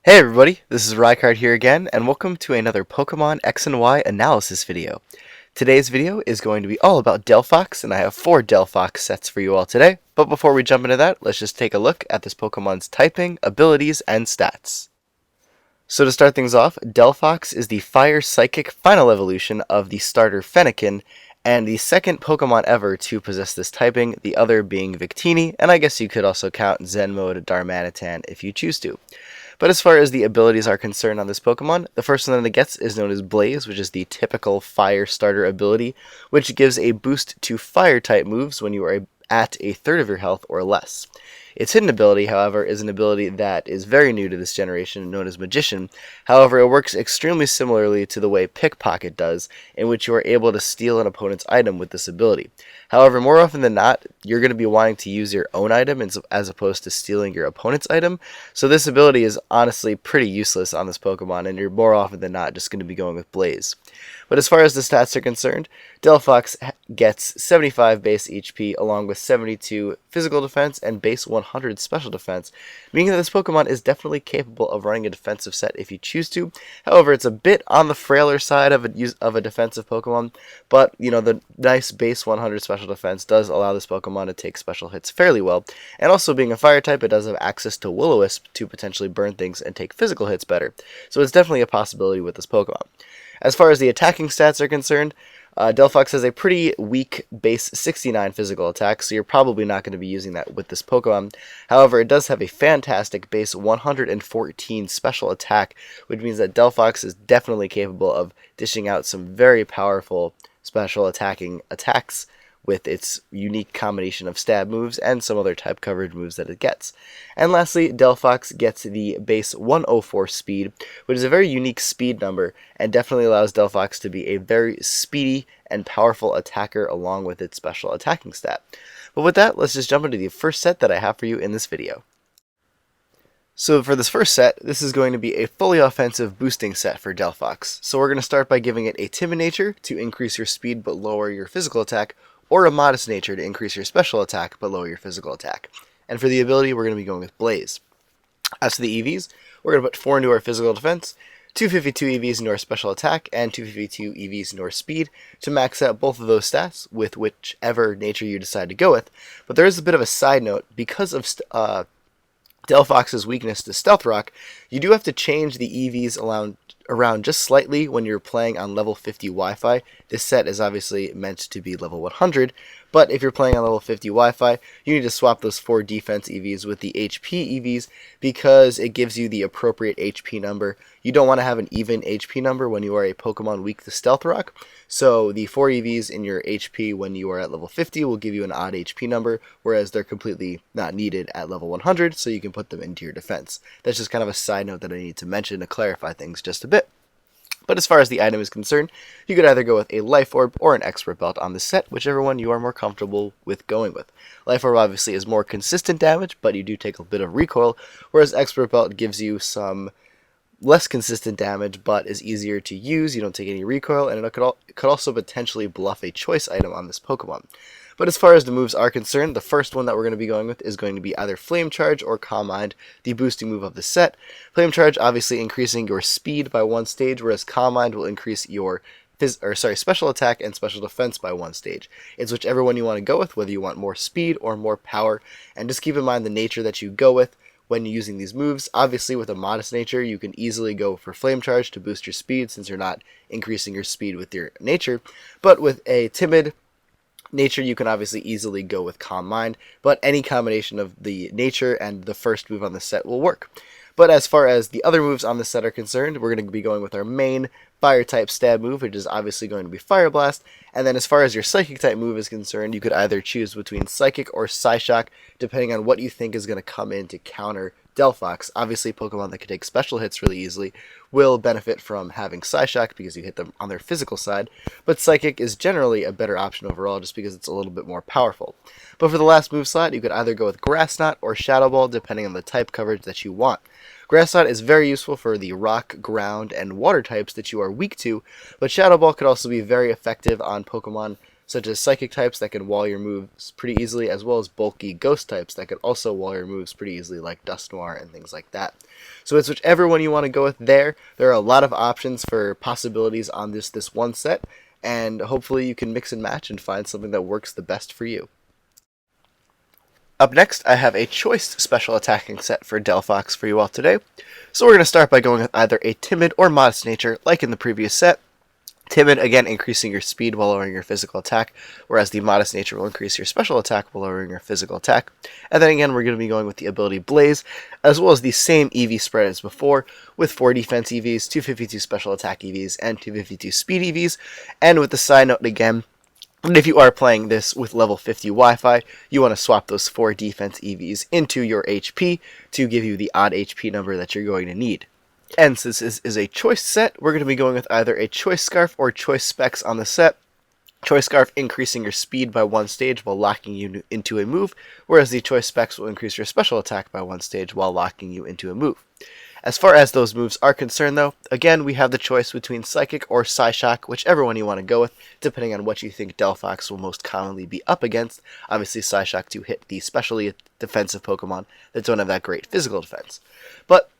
Hey everybody, this is Rykard here again, and welcome to another Pokemon X and Y analysis video. Today's video is going to be all about Delphox, and I have 4 Delphox sets for you all today. But before we jump into that, let's just take a look at this Pokemon's typing, abilities, and stats. So to start things off, Delphox is the Fire Psychic final evolution of the starter Fennekin, and the second Pokemon ever to possess this typing, the other being Victini, and I guess you could also count Zenmode Darmanitan if you choose to. But as far as the abilities are concerned on this Pokemon, the first one that it gets is known as Blaze, which is the typical fire starter ability, which gives a boost to fire type moves when you are at a third of your health or less. Its hidden ability, however, is an ability that is very new to this generation, known as Magician. However, it works extremely similarly to the way Pickpocket does, in which you are able to steal an opponent's item with this ability. However, more often than not, you're going to be wanting to use your own item as opposed to stealing your opponent's item, so this ability is honestly pretty useless on this Pokemon, and you're more often than not just going to be going with Blaze. But as far as the stats are concerned, Delphox gets 75 base HP along with 72 physical defense and base 100 special defense, meaning that this Pokemon is definitely capable of running a defensive set if you choose to. However, it's a bit on the frailer side of a defensive Pokemon, but the nice base 100 special defense does allow this Pokemon to take special hits fairly well, and also being a fire type, it does have access to Will-O-Wisp to potentially burn things and take physical hits better, so it's definitely a possibility with this Pokemon. As far as the attacking stats are concerned, Delphox has a pretty weak base 69 physical attack, so you're probably not going to be using that with this Pokemon. However, it does have a fantastic base 114 special attack, which means that Delphox is definitely capable of dishing out some very powerful special attacking attacks with its unique combination of stab moves and some other type coverage moves that it gets. And lastly, Delphox gets the base 104 speed, which is a very unique speed number and definitely allows Delphox to be a very speedy and powerful attacker along with its special attacking stat. But with that, let's just jump into the first set that I have for you in this video. So for this first set, this is going to be a fully offensive boosting set for Delphox. So we're going to start by giving it a timid nature to increase your speed but lower your physical attack, or a modest nature to increase your special attack but lower your physical attack. And for the ability, we're going to be going with Blaze. As to the EVs, we're going to put 4 into our physical defense, 252 EVs into our special attack, and 252 EVs into our speed to max out both of those stats with whichever nature you decide to go with. But there is a bit of a side note. Because of Delphox's weakness to Stealth Rock, you do have to change the EVs around just slightly when you're playing on level 50 Wi-Fi. This set is obviously meant to be level 100, but if you're playing on level 50 Wi-Fi, you need to swap those 4 defense EVs with the HP EVs because it gives you the appropriate HP number. You don't want to have an even HP number when you are a Pokemon weak to Stealth Rock, so the 4 EVs in your HP when you are at level 50 will give you an odd HP number, whereas they're completely not needed at level 100, so you can put them into your defense. That's just kind of a side note that I need to mention to clarify things just a bit. But as far as the item is concerned, you could either go with a Life Orb or an Expert Belt on this set, whichever one you are more comfortable with going with. Life Orb obviously is more consistent damage, but you do take a bit of recoil, whereas Expert Belt gives you some less consistent damage, but is easier to use. You don't take any recoil, and it could also potentially bluff a choice item on this Pokemon. But as far as the moves are concerned, the first one that we're going to be going with is going to be either Flame Charge or Calm Mind, the boosting move of the set. Flame Charge obviously increasing your speed by 1 stage, whereas Calm Mind will increase your special attack and special defense by 1 stage. It's whichever one you want to go with, whether you want more speed or more power, and just keep in mind the nature that you go with when using these moves. Obviously, with a modest nature, you can easily go for Flame Charge to boost your speed since you're not increasing your speed with your nature, but with a timid nature, you can obviously easily go with Calm Mind, but any combination of the nature and the first move on the set will work. But as far as the other moves on the set are concerned, we're going to be going with our main Fire-type stab move, which is obviously going to be Fire Blast, and then as far as your Psychic-type move is concerned, you could either choose between Psychic or Psyshock, depending on what you think is going to come in to counter Delphox. Obviously, Pokemon that can take special hits really easily will benefit from having Psyshock because you hit them on their physical side, but Psychic is generally a better option overall just because it's a little bit more powerful. But for the last move slot, you could either go with Grass Knot or Shadow Ball, depending on the type coverage that you want. Grass Knot is very useful for the rock, ground, and water types that you are weak to, but Shadow Ball could also be very effective on Pokemon such as Psychic types that can wall your moves pretty easily, as well as bulky Ghost types that can also wall your moves pretty easily, like Dust Noir and things like that. So it's whichever one you want to go with there. There are a lot of options for possibilities on this one set, and hopefully you can mix and match and find something that works the best for you. Up next, I have a choice special attacking set for Delphox for you all today. So we're going to start by going with either a timid or modest nature, like in the previous set. Timid, again, increasing your speed while lowering your physical attack, whereas the modest nature will increase your special attack while lowering your physical attack. And then again, we're going to be going with the ability Blaze, as well as the same EV spread as before, with 4 defense EVs, 252 special attack EVs, and 252 speed EVs. And with the side note again, and if you are playing this with level 50 Wi-Fi, you want to swap those 4 defense EVs into your HP to give you the odd HP number that you're going to need. And since this is a choice set, we're going to be going with either a choice scarf or choice specs on the set. Choice scarf increasing your speed by 1 stage while locking you into a move, whereas the choice specs will increase your special attack by 1 stage while locking you into a move. As far as those moves are concerned though, again we have the choice between Psychic or Psyshock, whichever one you want to go with, depending on what you think Delphox will most commonly be up against. Obviously Psyshock to hit the specially defensive Pokemon that don't have that great physical defense. But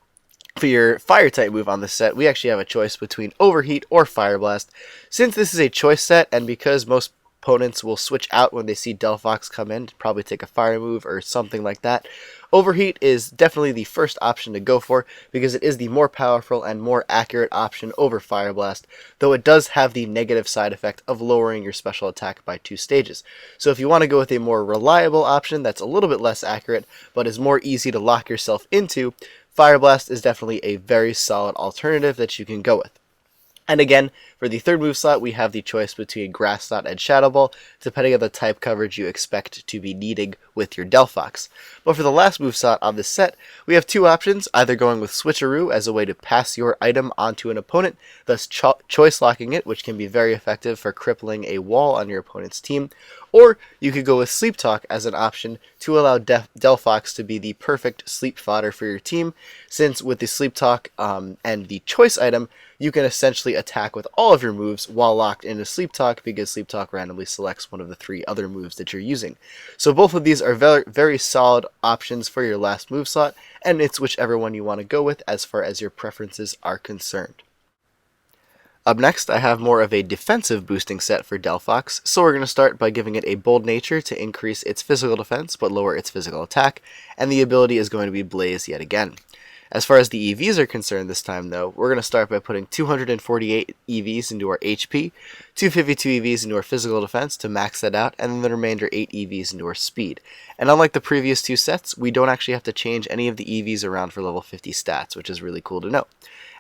for your Fire type move on this set, we actually have a choice between Overheat or Fire Blast. Since this is a choice set, and because most opponents will switch out when they see Delphox come in, probably take a fire move or something like that, Overheat is definitely the first option to go for because it is the more powerful and more accurate option over Fire Blast, though it does have the negative side effect of lowering your special attack by 2 stages. So if you want to go with a more reliable option that's a little bit less accurate but is more easy to lock yourself into, Fire Blast is definitely a very solid alternative that you can go with. And again, for the third move slot, we have the choice between Grass Knot and Shadow Ball, depending on the type coverage you expect to be needing with your Delphox. But for the last move slot on this set, we have 2 options, either going with Switcheroo as a way to pass your item onto an opponent, thus choice locking it, which can be very effective for crippling a wall on your opponent's team, or you could go with Sleep Talk as an option to allow Delphox to be the perfect sleep fodder for your team, since with the Sleep Talk and the choice item, you can essentially attack with all of your moves while locked into Sleep Talk because Sleep Talk randomly selects one of the 3 other moves that you're using. So both of these are very, very solid options for your last move slot, and it's whichever one you want to go with as far as your preferences are concerned. Up next, I have more of a defensive boosting set for Delphox, so we're going to start by giving it a Bold Nature to increase its physical defense but lower its physical attack, and the ability is going to be Blaze yet again. As far as the EVs are concerned this time though, we're going to start by putting 248 EVs into our HP, 252 EVs into our physical defense to max that out, and then the remainder 8 EVs into our speed. And unlike the previous 2 sets, we don't actually have to change any of the EVs around for level 50 stats, which is really cool to know.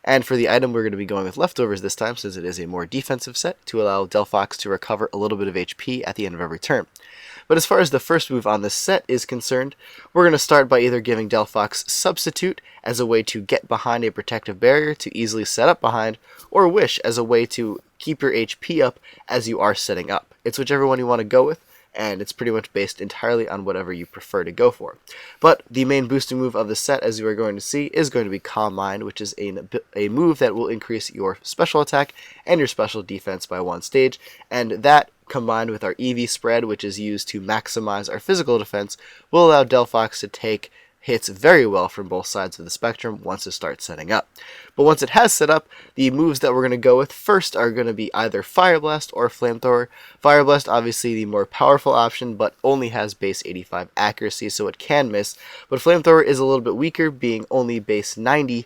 And for the item, we're going to be going with Leftovers this time, since it is a more defensive set, to allow Delphox to recover a little bit of HP at the end of every turn. But as far as the first move on this set is concerned, we're going to start by either giving Delphox Substitute as a way to get behind a protective barrier to easily set up behind, or Wish as a way to keep your HP up as you are setting up. It's whichever one you want to go with, and it's pretty much based entirely on whatever you prefer to go for. But the main boosting move of the set, as you are going to see, is going to be Calm Mind, which is a move that will increase your special attack and your special defense by 1 stage, and that combined with our EV spread, which is used to maximize our physical defense, will allow Delphox to take hits very well from both sides of the spectrum once it starts setting up. But once it has set up, the moves that we're going to go with first are going to be either Fire Blast or Flamethrower. Fire Blast, obviously the more powerful option, but only has base 85 accuracy, so it can miss. But Flamethrower is a little bit weaker, being only base 90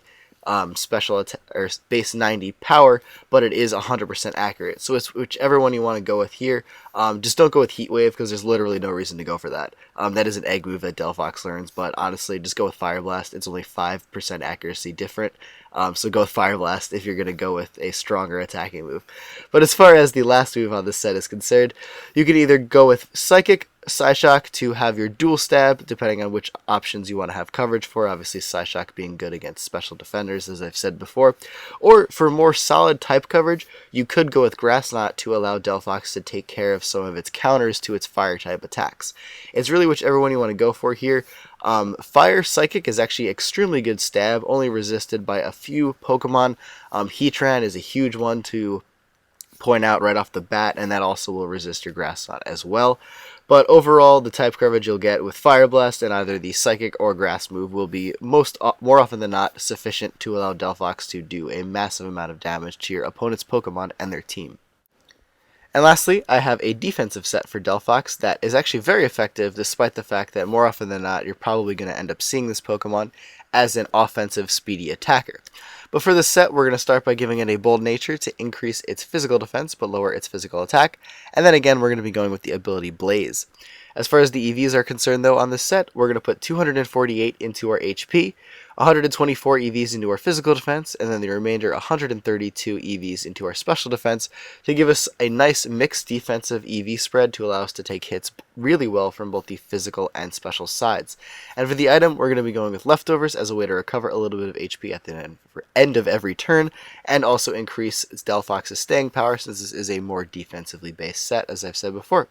base 90 power, but it is 100% accurate. So it's whichever one you want to go with here. Just don't go with Heat Wave because there's literally no reason to go for that. That is an egg move that Delphox learns, but honestly, just go with Fire Blast. It's only 5% accuracy different. So go with Fire Blast if you're going to go with a stronger attacking move. But as far as the last move on this set is concerned, you can either go with Psychic, Psyshock to have your dual stab, depending on which options you want to have coverage for. Obviously, Psyshock being good against special defenders, as I've said before. Or for more solid type coverage, you could go with Grass Knot to allow Delphox to take care of some of its counters to its fire type attacks. It's really whichever one you want to go for here. Fire Psychic is actually extremely good stab, only resisted by a few Pokemon. Heatran is a huge one to point out right off the bat, and that also will resist your Grass Knot as well. But overall, the type coverage you'll get with Fire Blast and either the Psychic or Grass move will be more often than not sufficient to allow Delphox to do a massive amount of damage to your opponent's Pokemon and their team. And lastly, I have a defensive set for Delphox that is actually very effective, despite the fact that more often than not, you're probably going to end up seeing this Pokemon as an offensive, speedy attacker. But for this set, we're going to start by giving it a Bold Nature to increase its physical defense, but lower its physical attack. And then again, we're going to be going with the ability Blaze. As far as the EVs are concerned, though, on this set, we're going to put 248 into our HP, 124 EVs into our physical defense, and then the remainder 132 EVs into our special defense to give us a nice mixed defensive EV spread to allow us to take hits really well from both the physical and special sides. And for the item, we're going to be going with Leftovers as a way to recover a little bit of HP at the end of every turn, and also increase Delphox's staying power since this is a more defensively based set, as I've said before.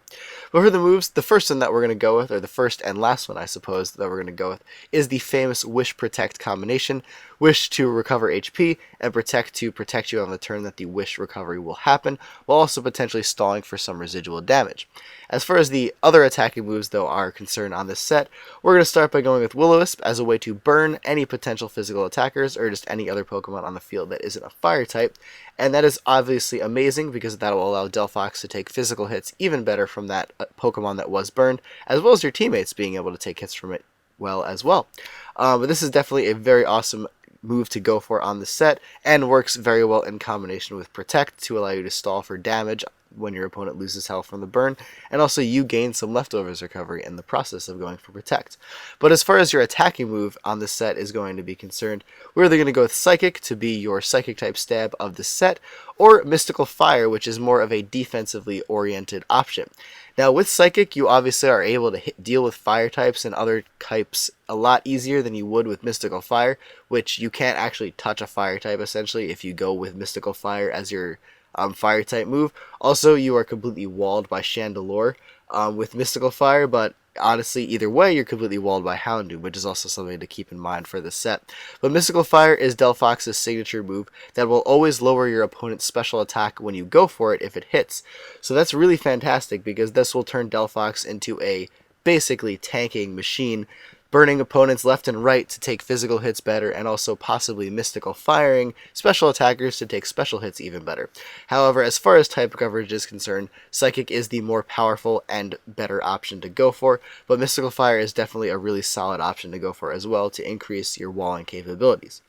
But for the moves, the first one that we're going to go with, or the first and last one I suppose that we're going to go with, is the famous Wish Protect combination. Wish to recover HP, and Protect to protect you on the turn that the Wish recovery will happen, while also potentially stalling for some residual damage. As far as the other attacking moves, though, are concerned on this set, we're going to start by going with Will-O-Wisp as a way to burn any potential physical attackers, or just any other Pokemon on the field that isn't a Fire type, and that is obviously amazing because that will allow Delphox to take physical hits even better from that Pokemon that was burned, as well as your teammates being able to take hits from it well as well. But this is definitely a very awesome move to go for on the set, and works very well in combination with Protect to allow you to stall for damage when your opponent loses health from the burn, and also you gain some Leftovers recovery in the process of going for Protect. But as far as your attacking move on this set is going to be concerned, we're either going to go with Psychic to be your Psychic type stab of the set, or Mystical Fire, which is more of a defensively oriented option. Now with Psychic, you obviously are able to deal with Fire types and other types a lot easier than you would with Mystical Fire, which you can't actually touch a Fire type essentially if you go with Mystical Fire as your Fire type move. Also, you are completely walled by Chandelure with Mystical Fire, but honestly, either way, you're completely walled by Houndoom, which is also something to keep in mind for this set. But Mystical Fire is Delphox's signature move that will always lower your opponent's special attack when you go for it if it hits. So that's really fantastic because this will turn Delphox into a basically tanking machine, burning opponents left and right to take physical hits better, and also possibly Mystical Firing special attackers to take special hits even better. However, as far as type coverage is concerned, Psychic is the more powerful and better option to go for, but Mystical Fire is definitely a really solid option to go for as well to increase your walling capabilities.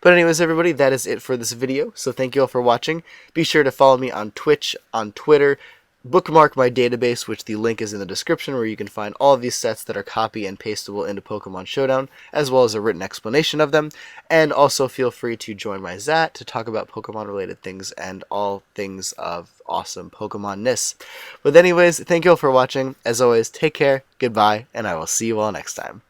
But anyways, everybody, that is it for this video, so thank you all for watching. Be sure to follow me on Twitch, on Twitter, bookmark my database, which the link is in the description, where you can find all of these sets that are copy and pastable into Pokemon Showdown, as well as a written explanation of them. And also feel free to join my Zat to talk about Pokemon related things and all things of awesome Pokemon-ness. But anyways, thank you all for watching. As always, take care, goodbye, and I will see you all next time.